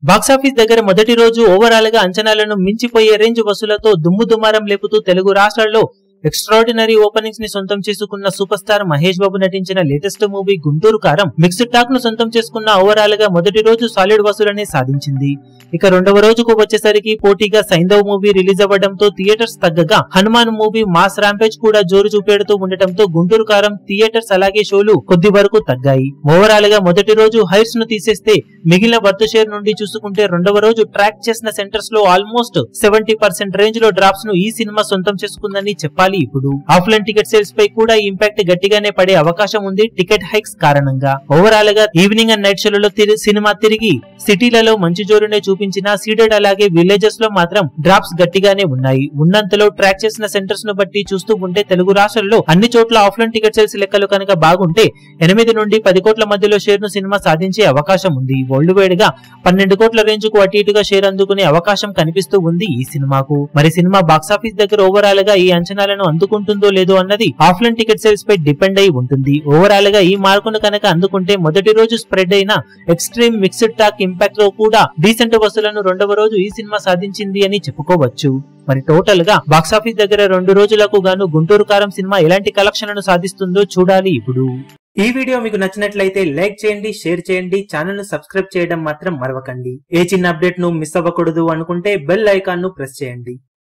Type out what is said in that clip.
Box office దగ్గర మొదటి రోజు ఓవరాల్ గా అంచనాలను మించిపోయే రేంజ్ వసూలతో దుమ్ము దుమారం లేపుతూ తెలుగు రాష్ట్రాల్లో ఎక్స్ట్రాడినరీ ఓపెనింగ్స్ ని సొంతం చేసుకున్న సూపర్ స్టార్ మహేష్ బాబు నటించిన లేటెస్ట్ మూవీ గుంటూరు కారం మిక్స్డ్ టాక్ ను సొంతం చేసుకున్న ఓవరాల్ గా మొదటి రోజు సాలిడ్ వసూలనే సాధించింది. ఇక రెండవ రోజుకు వచ్చేసరికి పోటీగా సైంధవ్ మూవీ రిలీజ్ అవ్వడంతో థియేటర్స్ తగ్గగా హనుమాన్ మూవీ మాస్ ర్యాంపేజ్ కూడా జోరు చూపెడుతూ ఉండటంతో గుంటూరు కారం థియేటర్స్ అలాగే షోలు కొద్ది వరకు తగ్గాయి. ఓవరాల్ గా మొదటి రోజు హైట్స్ ను తీసేస్తే మిగిలిన వర్త్ షేర్ నుండి చూసుకుంటే రెండవ రోజు ట్రాక్ చేసిన సెంటర్స్ లో ఆల్మోస్ట్ 70% రేంజ్ లో డ్రాప్స్ ను ఈ సినిమా సొంతం చేసుకుందని చెప్పాలి. ఇప్పుడు ఆఫ్లైన్ టికెట్ సేల్స్ పై కూడా ఇంపాక్ట్ గట్టిగానే పడే అవకాశం ఉంది టికెట్ హైక్స్ కారణంగా. ఓవరాల్ గా ఈవినింగ్ అండ్ నైట్ షోలలో సినిమా తిరిగి సిటీలలో మంచి జోరునే చూపించిన సీడెడ్ అలాగే విలేజెస్ లో మాత్రం డ్రాప్స్ గట్టిగానే ఉన్నాయి. ఉన్నంతలో ట్రాక్ చేసిన సెంటర్స్ ను బట్టి చూస్తూ ఉంటే తెలుగు రాష్ట్రాల్లో అన్ని చోట్ల ఆఫ్లైన్ టికెట్ సేల్స్ లెక్కలు కనుక బాగుంటే 8 నుండి 10 కోట్ల మధ్యలో షేర్ ను సినిమా సాధించే అవకాశం ఉంది. వరల్డ్ వైడ్ గా 12 కోట్ల రేంజ్ కు అటు ఇటుగా షేర్ అందుకునే అవకాశం కనిపిస్తూ ఉంది ఈ సినిమాకు. మరి సినిమా బాక్సాఫీస్ దగ్గర ఓవరాల్ గా ఈ అంచనాలను అందుకుంటుందో లేదో అన్నది ఆఫ్లైన్ టికెట్ సేల్స్ పై డిపెండ్ అయి ఉంటుంది. ఓవరాల్ గా ఈ మార్కును కనుక అందుకుంటే మొదటి రోజు స్ప్రెడ్ అయిన ఎక్స్ట్రీమ్ మిక్స్డ్ టాక్ ఇంపాక్ట్ తో కూడా డీసెంట్ వసూలను రెండవ రోజు ఈ సినిమా సాధించింది అని చెప్పుకోవచ్చు. మరి టోటల్ గా బాక్సాఫీస్ దగ్గర 2 రోజులకు గాను గుంటూరు కారం సినిమా ఎలాంటి కలెక్షన్లను సాధిస్తుందో చూడాలి ఇప్పుడు. ఈ వీడియో మీకు నచ్చినట్లయితే లైక్ చేయండి, షేర్ చేయండి, ఛానల్ ను సబ్స్క్రైబ్ చేయడం మాత్రం మరవకండి. ఏ చిన్న అప్డేట్ ను మిస్ అవ్వకూడదు అనుకుంటే బెల్ ఐకాన్ ను ప్రెస్ చేయండి.